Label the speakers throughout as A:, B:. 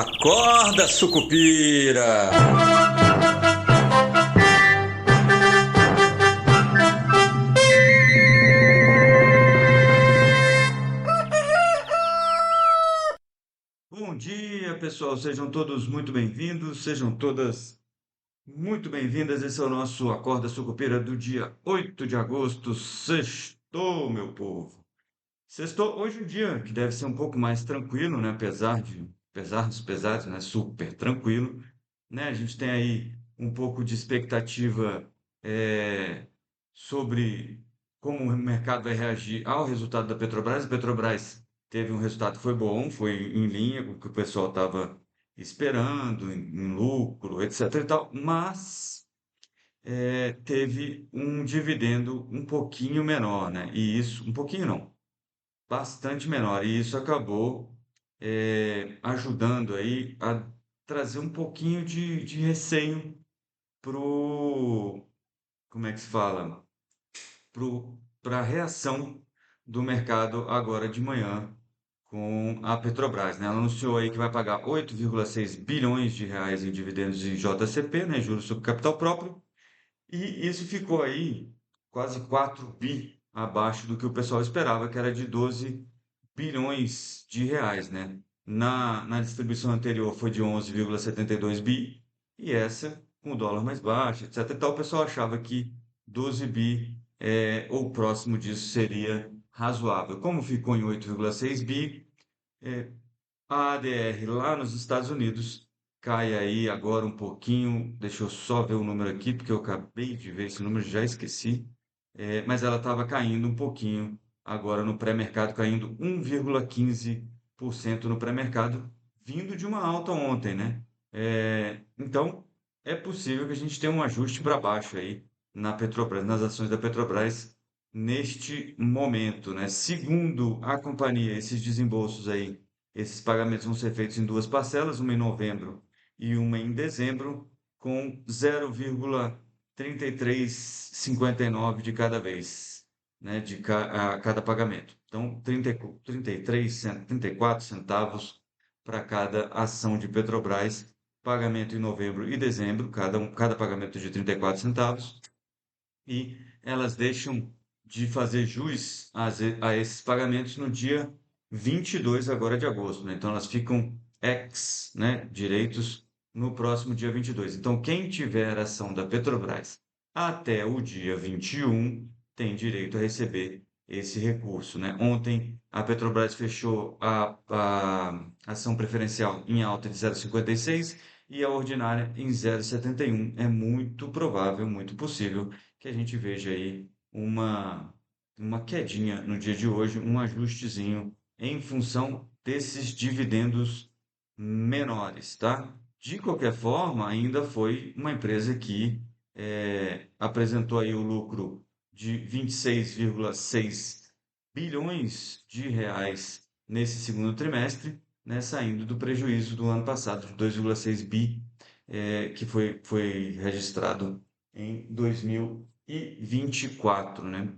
A: Acorda, sucupira! Bom dia, pessoal. Sejam todos muito bem-vindos, sejam todas muito bem-vindas. Esse é o nosso Acorda Sucupira do dia 8 de agosto. Sextou, meu povo. Sextou hoje um dia que deve ser um pouco mais tranquilo, né? Apesar dos pesares, né? Super tranquilo, né? A gente tem aí um pouco de expectativa é, sobre como o mercado vai reagir ao resultado da Petrobras. A Petrobras teve um resultado que foi bom, foi em linha com o que o pessoal estava esperando, em lucro, etc. e tal, mas teve um dividendo um pouquinho menor, né? E isso, um pouquinho não, bastante menor. E isso acabou ajudando aí a trazer um pouquinho de receio pro, como é que se fala? Para a reação do mercado agora de manhã com a Petrobras, né? Ela anunciou aí que vai pagar 8,6 bilhões de reais em dividendos de JCP, né? Juros sobre capital próprio, e isso ficou aí quase 4 bi abaixo do que o pessoal esperava, que era de 12 bilhões de reais, né? Na distribuição anterior foi de 11,72 bi, e essa, com o dólar mais baixo, etc. E tal, o pessoal achava que 12 bi ou próximo disso seria razoável. Como ficou em 8,6 bi, é, a ADR lá nos Estados Unidos cai aí agora um pouquinho. Deixa eu só ver o número aqui, porque eu acabei de ver esse número, já esqueci. Mas ela estava caindo um pouquinho agora no pré-mercado, caindo 1,15% no pré-mercado, vindo de uma alta ontem, né? Então, é possível que a gente tenha um ajuste para baixo aí na Petrobras, nas ações da Petrobras neste momento, né? Segundo a companhia, esses desembolsos aí, esses pagamentos vão ser feitos em duas parcelas, uma em novembro e uma em dezembro, com 0,3359 de cada vez, né, a cada pagamento. Então, 34 centavos para cada ação de Petrobras, pagamento em novembro e dezembro, cada pagamento de 34 centavos, e elas deixam de fazer jus a esses pagamentos no dia 22 agora de agosto, né? Então elas ficam né, direitos no próximo dia 22. Então quem tiver ação da Petrobras até o dia 21 tem direito a receber esse recurso, né? Ontem a Petrobras fechou a ação preferencial em alta de 0,56 e a ordinária em 0,71. É muito provável, muito possível que a gente veja aí uma quedinha no dia de hoje, um ajustezinho em função desses dividendos menores, tá? De qualquer forma, ainda foi uma empresa que apresentou aí o lucro de 26,6 bilhões de reais nesse segundo trimestre, né, saindo do prejuízo do ano passado de 2,6 bi, que foi registrado em 2024, né?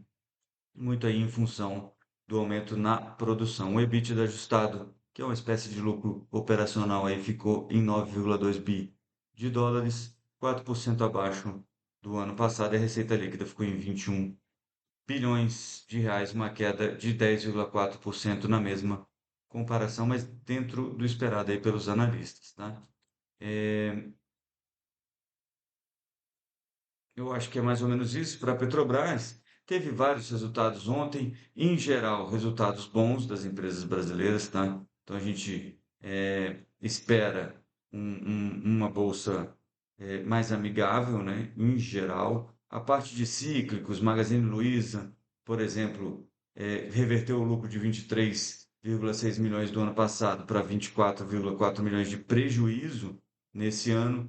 A: Muito aí em função do aumento na produção. O EBITDA ajustado, que é uma espécie de lucro operacional, aí ficou em 9,2 bi de dólares, 4% abaixo do ano passado, e a receita líquida ficou em 21 bilhões de reais, uma queda de 10,4% na mesma comparação, mas dentro do esperado aí pelos analistas, tá? É, Eu acho que é mais ou menos isso. Para a Petrobras, teve vários resultados ontem, em geral, resultados bons das empresas brasileiras, tá? Então a gente espera uma bolsa mais amigável, né? Em geral. A parte de cíclicos, Magazine Luiza, por exemplo, reverteu o lucro de 23,6 milhões do ano passado para 24,4 milhões de prejuízo nesse ano.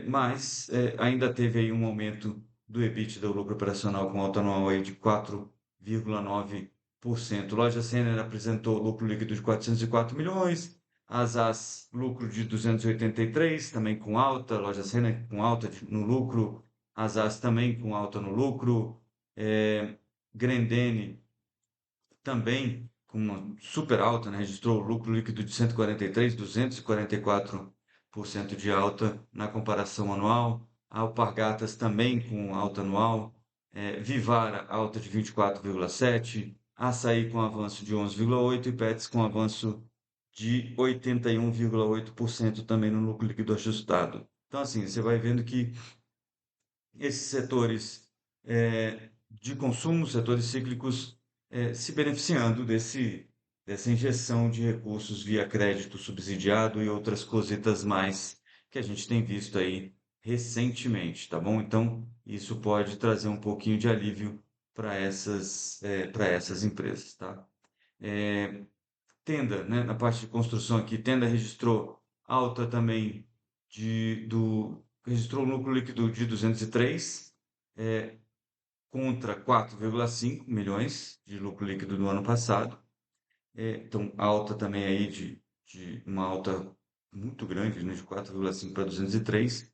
A: Mas ainda teve aí um aumento do EBITDA, do lucro operacional, com alta anual aí de 4,9%. Loja Renner apresentou lucro líquido de 404 milhões, Asas lucro de 283, também com alta, Loja Renner com alta no lucro, Asas também com alta no lucro, Grendene também com uma super alta, né? Registrou lucro líquido de 143, 244% de alta na comparação anual. A Alpargatas também com alta anual. Vivara alta de 24,7%. Açaí com avanço de 11,8% e Pets com avanço de 81,8% também no lucro líquido ajustado. Então, assim, você vai vendo que esses setores de consumo, setores cíclicos, se beneficiando dessa injeção de recursos via crédito subsidiado e outras cositas mais que a gente tem visto aí recentemente, tá bom? Então, isso pode trazer um pouquinho de alívio para essas empresas, tá? É, Tenda, né, na parte de construção aqui, Tenda registrou alta também registrou um lucro líquido de 203, é, contra 4,5 milhões de lucro líquido do ano passado. Então, alta também aí de uma alta muito grande, né, de 4,5 para 203.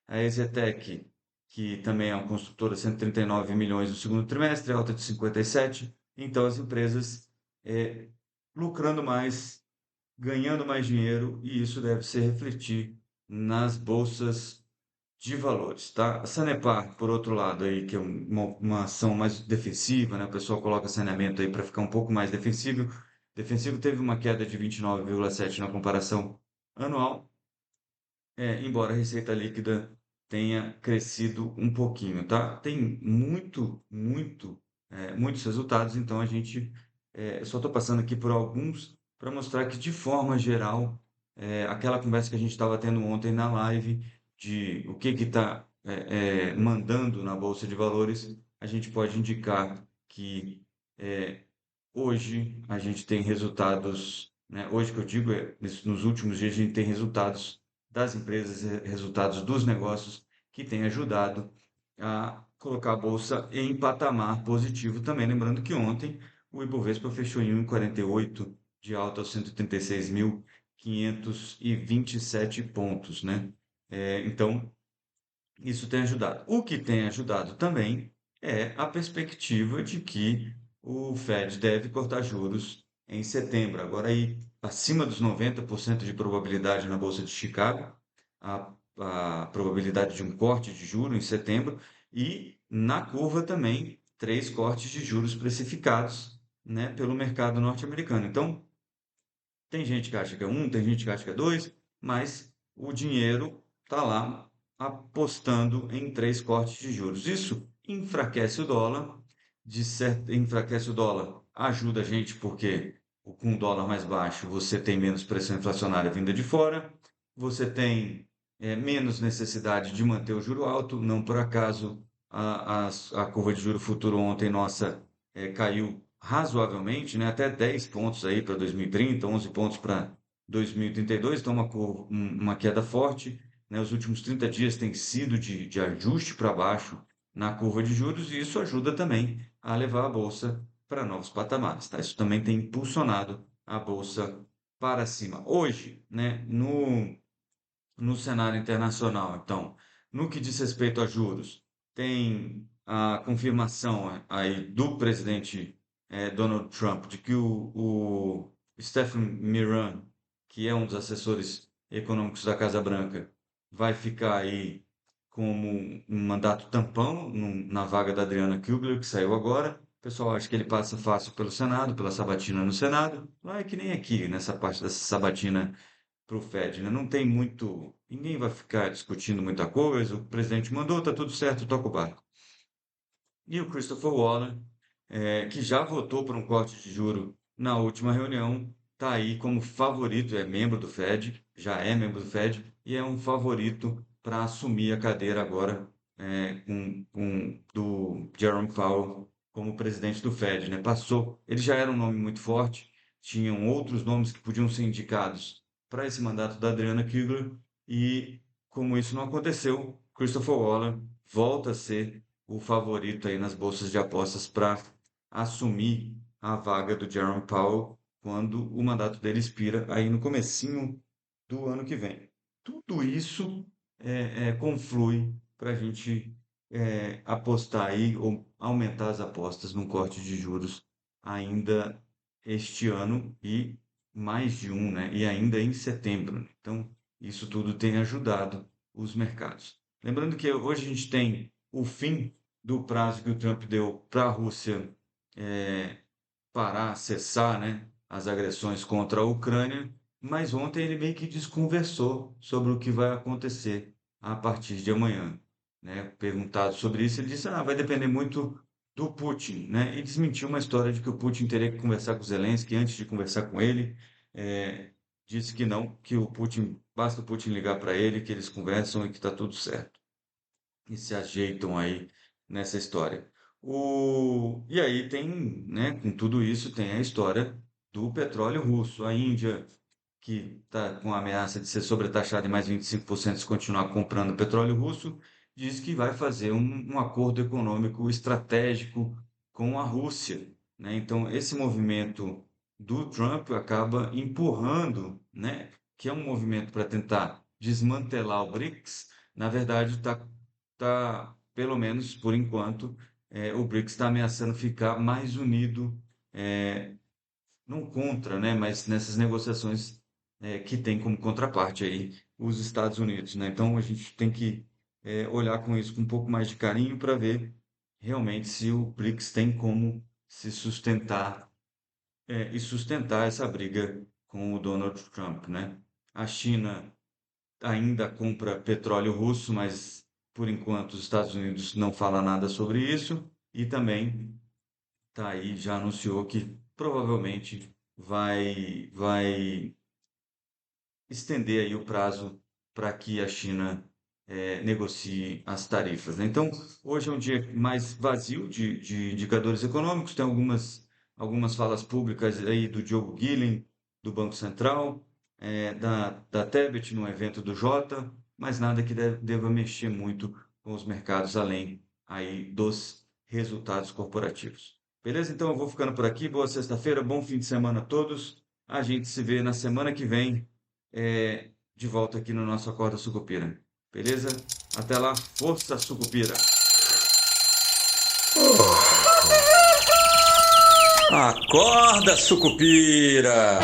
A: A Exetec, que também é uma construtora, 139 milhões no segundo trimestre, alta de 57. Então, as empresas é, lucrando mais, ganhando mais dinheiro, e isso deve se refletir nas bolsas de valores, tá? A Sanepar, por outro lado, aí, que é uma ação mais defensiva, né? O pessoal coloca saneamento aí para ficar um pouco mais defensivo. Defensivo teve uma queda de 29,7 na comparação anual, embora a receita líquida tenha crescido um pouquinho, tá? Tem muitos resultados, então a gente eu só estou passando aqui por alguns para mostrar que, de forma geral, aquela conversa que a gente estava tendo ontem na live de o que está mandando na Bolsa de Valores, a gente pode indicar que é, hoje a gente tem resultados, né? Hoje que eu digo, nos últimos dias a gente tem resultados das empresas, resultados dos negócios que têm ajudado a colocar a bolsa em patamar positivo também. Lembrando que ontem o Ibovespa fechou em 1,48 de alta aos 136.527 pontos, né? Então, isso tem ajudado. O que tem ajudado também é a perspectiva de que o Fed deve cortar juros em setembro. Agora aí, acima dos 90% de probabilidade na Bolsa de Chicago, a probabilidade de um corte de juros em setembro, e na curva também, três cortes de juros precificados, né, pelo mercado norte-americano. Então, tem gente que acha que é um, tem gente que acha que é dois, mas o dinheiro está lá apostando em três cortes de juros. Isso enfraquece o dólar, enfraquece o dólar, ajuda a gente porque com o dólar mais baixo você tem menos pressão inflacionária vinda de fora, você tem menos necessidade de manter o juro alto. Não por acaso a curva de juro futuro ontem nossa caiu razoavelmente, né? Até 10 pontos aí para 2030, 11 pontos para 2032, então uma queda forte, né? Os últimos 30 dias têm sido de ajuste para baixo na curva de juros e isso ajuda também a levar a bolsa para novos patamares, tá? Isso também tem impulsionado a bolsa para cima. Hoje, né, no cenário internacional, então, no que diz respeito a juros, tem a confirmação aí do presidente Donald Trump de que o Stephen Miran, que é um dos assessores econômicos da Casa Branca, vai ficar aí como um mandato tampão na vaga da Adriana Kugler, que saiu agora. O pessoal acha que ele passa fácil pelo Senado, pela sabatina no Senado. Lá é que nem aqui, nessa parte dessa sabatina para o Fed, né? Não tem muito. Ninguém vai ficar discutindo muita coisa. O presidente mandou, tá tudo certo, toca o barco. E o Christopher Waller, que já votou por um corte de juro na última reunião, está aí como favorito, é membro do Fed, já é membro do Fed, e é um favorito para assumir a cadeira agora do Jerome Powell como presidente do Fed, né? Ele já era um nome muito forte, tinham outros nomes que podiam ser indicados para esse mandato da Adriana Kugler, e como isso não aconteceu, Christopher Waller volta a ser o favorito aí nas bolsas de apostas para assumir a vaga do Jerome Powell quando o mandato dele expira aí no comecinho do ano que vem. Tudo isso conflui para a gente apostar aí ou aumentar as apostas num corte de juros ainda este ano e mais de um, né? E ainda em setembro, né? Então, isso tudo tem ajudado os mercados. Lembrando que hoje a gente tem o fim do prazo que o Trump deu para a Rússia eh, parar, cessar, né, as agressões contra a Ucrânia, mas ontem ele meio que desconversou sobre o que vai acontecer a partir de amanhã, né? Perguntado sobre isso, ele disse: "Ah, vai depender muito do Putin", né? E desmentiu uma história de que o Putin teria que conversar com o Zelensky antes de conversar com ele. É, disse que não, que o Putin, basta o Putin ligar para ele, que eles conversam e que está tudo certo e se ajeitam aí nessa história. E aí tem, né, com tudo isso, tem a história do petróleo russo. A Índia, que está com a ameaça de ser sobretaxada em mais 25% se continuar comprando petróleo russo, diz que vai fazer um acordo econômico estratégico com a Rússia, né? Então, esse movimento do Trump acaba empurrando, né, que é um movimento para tentar desmantelar o BRICS, na verdade pelo menos por enquanto, o BRICS está ameaçando ficar mais unido, é, não contra, né, mas nessas negociações que tem como contraparte aí os Estados Unidos, né? Então a gente tem que olhar com isso com um pouco mais de carinho para ver realmente se o BRICS tem como se sustentar e sustentar essa briga com o Donald Trump, né? A China ainda compra petróleo russo, mas por enquanto os Estados Unidos não fala nada sobre isso e também tá aí, já anunciou que provavelmente vai estender aí o prazo para que a China negocie as tarifas, né? Então, hoje é um dia mais vazio de indicadores econômicos, tem algumas falas públicas aí do Diogo Guilhem, do Banco Central, da Tebet no evento do Jota, mas nada que deva mexer muito com os mercados além aí dos resultados corporativos. Beleza? Então eu vou ficando por aqui. Boa sexta-feira, bom fim de semana a todos. A gente se vê na semana que vem de volta aqui no nosso Acorda Sucupira. Beleza? Até lá, força Sucupira! Acorda, Sucupira!